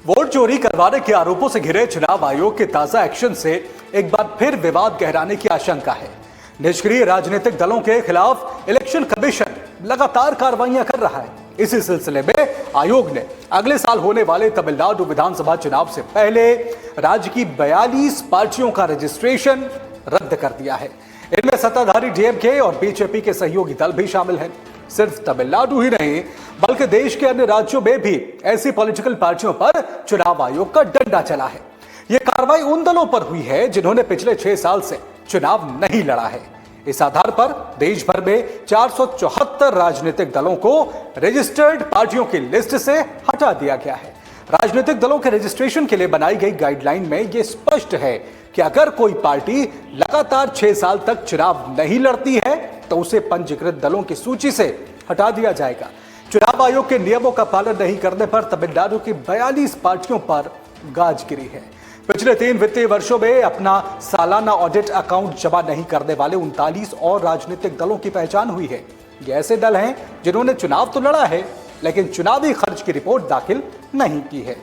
Vote चोरी करवाने के आरोपों से घिरे चुनाव आयोग के ताजा एक्शन से एक बार फिर विवाद गहराने की आशंका है। निष्क्रिय राजनीतिक दलों के खिलाफ इलेक्शन कमीशन लगातार कार्रवाइयां कर रहा है। इसी सिलसिले में आयोग ने अगले साल होने वाले तमिलनाडु विधानसभा चुनाव से पहले राज्य की 42 पार्टियों का रजिस्ट्रेशन रद्द कर दिया है। इनमें सत्ताधारी डीएमके और बीजेपी के सहयोगी दल भी शामिल हैं। सिर्फ तमिलनाडु ही नहीं बल्कि देश के अन्य राज्यों में भी ऐसी पॉलिटिकल पार्टियों पर चुनाव आयोग का डंडा चला है। यह कार्रवाई उन दलों पर हुई है जिन्होंने पिछले 6 साल से चुनाव नहीं लड़ा है। इस आधार पर देश भर में 474 राजनीतिक दलों को रजिस्टर्ड पार्टियों की लिस्ट से हटा दिया गया है। राजनीतिक दलों के रजिस्ट्रेशन के लिए बनाई गई गाइडलाइन में यह स्पष्ट है कि अगर कोई पार्टी लगातार 6 साल तक चुनाव नहीं लड़ती है तो उसे पंजीकृत दलों की सूची से हटा दिया जाएगा। चुनाव आयोग के नियमों का पालन नहीं करने पर तमिलनाडु की 42 पार्टियों पर गाज गिरी है। पिछले 3 वित्तीय वर्षों में अपना सालाना ऑडिट अकाउंट जमा नहीं करने वाले 39 और राजनीतिक दलों की पहचान हुई है। ये ऐसे दल हैं जिन्होंने चुनाव तो लड़ा है लेकिन चुनावी खर्च की रिपोर्ट दाखिल नहीं की है।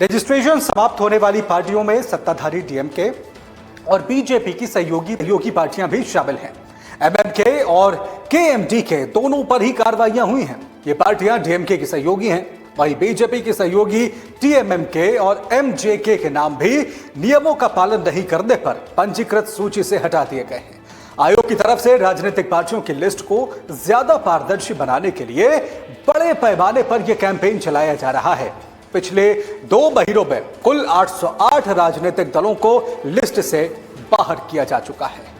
रजिस्ट्रेशन समाप्त होने वाली पार्टियों में सत्ताधारी डीएमके और बीजेपी की सहयोगी पार्टियां भी शामिल हैं। एमएमके और केएमडीके दोनों पर ही कार्रवाइयां हुई हैं। ये पार्टियां डीएमके की सहयोगी हैं, वहीं बीजेपी की सहयोगी टीएमएमके और एमजेके के नाम भी नियमों का पालन नहीं करने पर पंजीकृत सूची से हटा दिए गए हैं। आयोग की तरफ से राजनीतिक पार्टियों की लिस्ट को ज्यादा पारदर्शी बनाने के लिए बड़े पैमाने पर यह कैंपेन चलाया जा रहा है। पिछले 2 महीनों में कुल 808 राजनीतिक दलों को लिस्ट से बाहर किया जा चुका है।